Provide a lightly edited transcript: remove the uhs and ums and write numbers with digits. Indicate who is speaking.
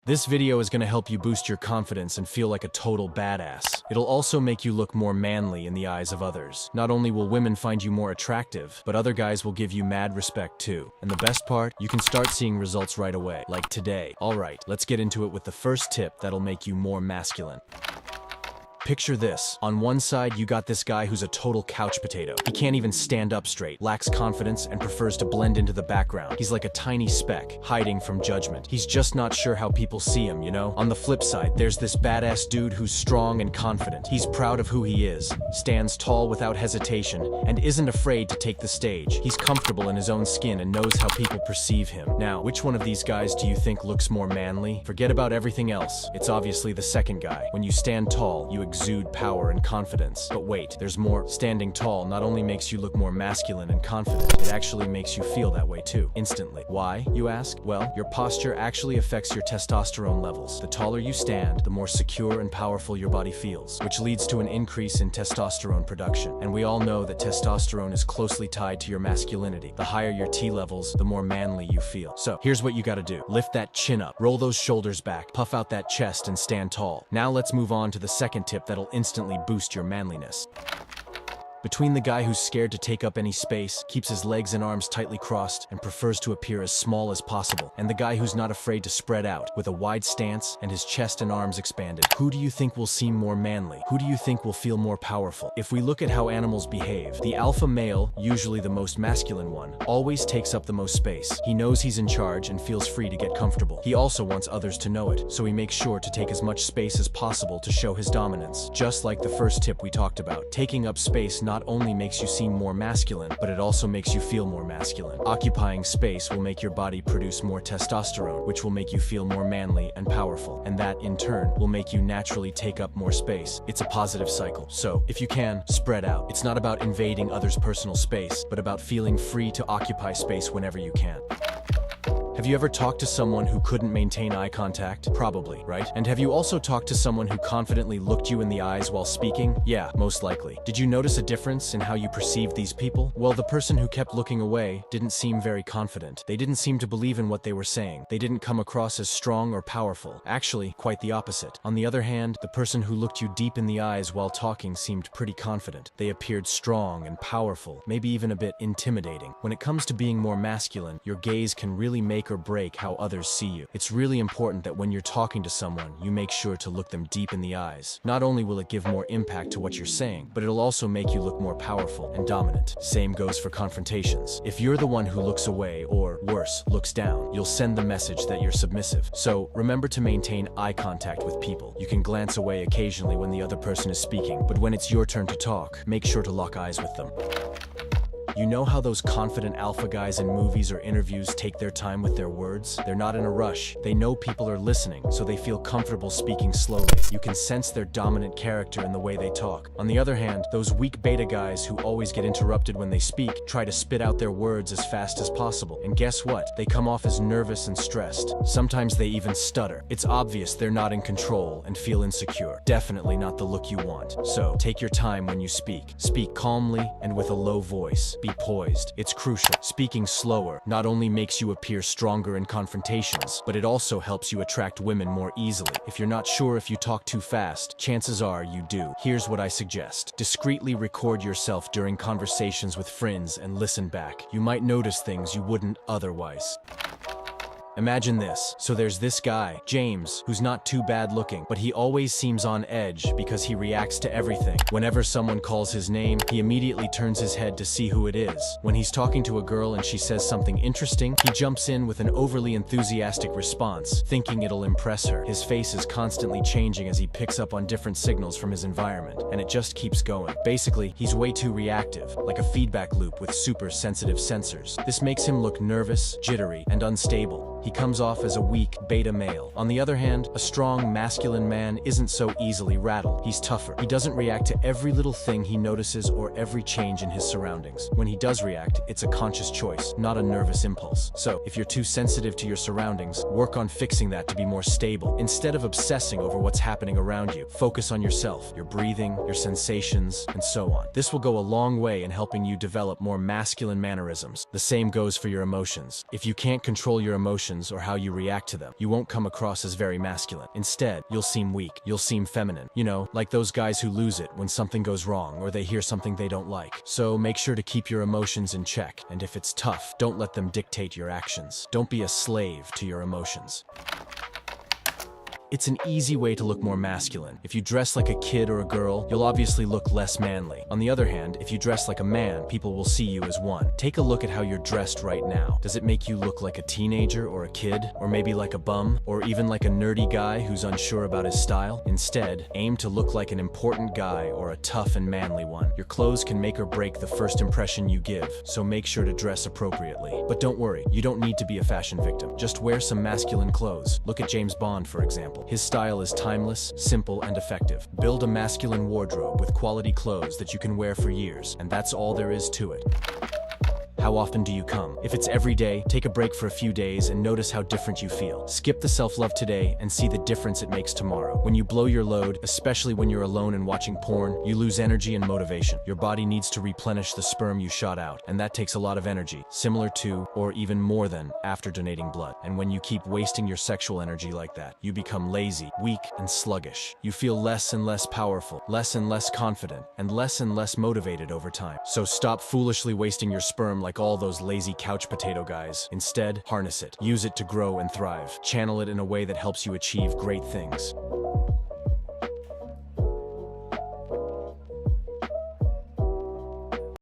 Speaker 1: This video is going to help you boost your confidence and feel like a total badass. It'll also make you look more manly in the eyes of others. Not only will women find you more attractive, but other guys will give you mad respect too. And the best part, you can start seeing results right away, like today. Alright, let's get into it with the first tip that'll make you more masculine. Picture this. On one side, you got this guy who's a total couch potato. He can't even stand up straight, lacks confidence, and prefers to blend into the background. He's like a tiny speck, hiding from judgment. He's just not sure how people see him, you know? On the flip side, there's this badass dude who's strong and confident. He's proud of who he is, stands tall without hesitation, and isn't afraid to take the stage. He's comfortable in his own skin and knows how people perceive him. Now, which one of these guys do you think looks more manly? Forget about everything else. It's obviously the second guy. When you stand tall, you exude power and confidence. But wait, there's more. Standing tall not only makes you look more masculine and confident, it actually makes you feel that way too, instantly. Why, you ask? Well, your posture actually affects your testosterone levels. The taller you stand, the more secure and powerful your body feels, which leads to an increase in testosterone production. And we all know that testosterone is closely tied to your masculinity. The higher your T levels, the more manly you feel. So, here's what you gotta do. Lift that chin up, roll those shoulders back, puff out that chest, and stand tall. Now let's move on to the second tip that'll instantly boost your manliness. Between the guy who's scared to take up any space, keeps his legs and arms tightly crossed, and prefers to appear as small as possible, and the guy who's not afraid to spread out, with a wide stance and his chest and arms expanded, who do you think will seem more manly? Who do you think will feel more powerful? If we look at how animals behave, the alpha male, usually the most masculine one, always takes up the most space. He knows he's in charge and feels free to get comfortable. He also wants others to know it, so he makes sure to take as much space as possible to show his dominance. Just like the first tip we talked about, taking up space not only makes you seem more masculine, but it also makes you feel more masculine. Occupying space will make your body produce more testosterone, which will make you feel more manly and powerful, and that, in turn, will make you naturally take up more space. It's a positive cycle. So, if you can, spread out. It's not about invading others' personal space, but about feeling free to occupy space whenever you can. Have you ever talked to someone who couldn't maintain eye contact? Probably, right? And have you also talked to someone who confidently looked you in the eyes while speaking? Yeah, most likely. Did you notice a difference in how you perceived these people? Well, the person who kept looking away didn't seem very confident. They didn't seem to believe in what they were saying. They didn't come across as strong or powerful. Actually, quite the opposite. On the other hand, the person who looked you deep in the eyes while talking seemed pretty confident. They appeared strong and powerful, maybe even a bit intimidating. When it comes to being more masculine, your gaze can really make or break how others see you. It's really important that when you're talking to someone, you make sure to look them deep in the eyes. Not only will it give more impact to what you're saying, but it'll also make you look more powerful and dominant. Same goes for confrontations. If you're the one who looks away, or worse, looks down, you'll send the message that you're submissive. So remember to maintain eye contact with people. You can glance away occasionally when the other person is speaking, but when it's your turn to talk, make sure to lock eyes with them. You know how those confident alpha guys in movies or interviews take their time with their words? They're not in a rush. They know people are listening, so they feel comfortable speaking slowly. You can sense their dominant character in the way they talk. On the other hand, those weak beta guys who always get interrupted when they speak try to spit out their words as fast as possible. And guess what? They come off as nervous and stressed. Sometimes they even stutter. It's obvious they're not in control and feel insecure. Definitely not the look you want. So, take your time when you speak. Speak calmly and with a low voice. Be poised. It's crucial. Speaking slower not only makes you appear stronger in confrontations, but it also helps you attract women more easily. If you're not sure if you talk too fast, chances are you do. Here's what I suggest. Discreetly record yourself during conversations with friends and listen back. You might notice things you wouldn't otherwise. Imagine this. So there's this guy, James, who's not too bad looking, but he always seems on edge because he reacts to everything. Whenever someone calls his name, he immediately turns his head to see who it is. When he's talking to a girl and she says something interesting, he jumps in with an overly enthusiastic response, thinking it'll impress her. His face is constantly changing as he picks up on different signals from his environment, and it just keeps going. Basically, he's way too reactive, like a feedback loop with super sensitive sensors. This makes him look nervous, jittery, and unstable. He comes off as a weak beta male. On the other hand, a strong masculine man isn't so easily rattled. He's tougher. He doesn't react to every little thing he notices or every change in his surroundings. When he does react, it's a conscious choice, not a nervous impulse. So, if you're too sensitive to your surroundings, work on fixing that to be more stable. Instead of obsessing over what's happening around you, focus on yourself, your breathing, your sensations, and so on. This will go a long way in helping you develop more masculine mannerisms. The same goes for your emotions. If you can't control your emotions, emotions or how you react to them, you won't come across as very masculine. Instead, you'll seem weak, you'll seem feminine. You know, like those guys who lose it when something goes wrong or they hear something they don't like. So make sure to keep your emotions in check, and if it's tough, don't let them dictate your actions. Don't be a slave to your emotions. It's an easy way to look more masculine. If you dress like a kid or a girl, you'll obviously look less manly. On the other hand, if you dress like a man, people will see you as one. Take a look at how you're dressed right now. Does it make you look like a teenager or a kid? Or maybe like a bum? Or even like a nerdy guy who's unsure about his style? Instead, aim to look like an important guy or a tough and manly one. Your clothes can make or break the first impression you give, so make sure to dress appropriately. But don't worry, you don't need to be a fashion victim. Just wear some masculine clothes. Look at James Bond, for example. His style is timeless, simple, and effective. Build a masculine wardrobe with quality clothes that you can wear for years, and that's all there is to it. How often do you come? If it's every day, take a break for a few days and notice how different you feel. Skip the self-love today and see the difference it makes tomorrow. When you blow your load, especially when you're alone and watching porn, you lose energy and motivation. Your body needs to replenish the sperm you shot out, and that takes a lot of energy, similar to, or even more than, after donating blood. And when you keep wasting your sexual energy like that, you become lazy, weak, and sluggish. You feel less and less powerful, less and less confident, and less motivated over time. So stop foolishly wasting your sperm like all those lazy couch potato guys. Instead, harness it. Use it to grow and thrive. Channel it in a way that helps you achieve great things.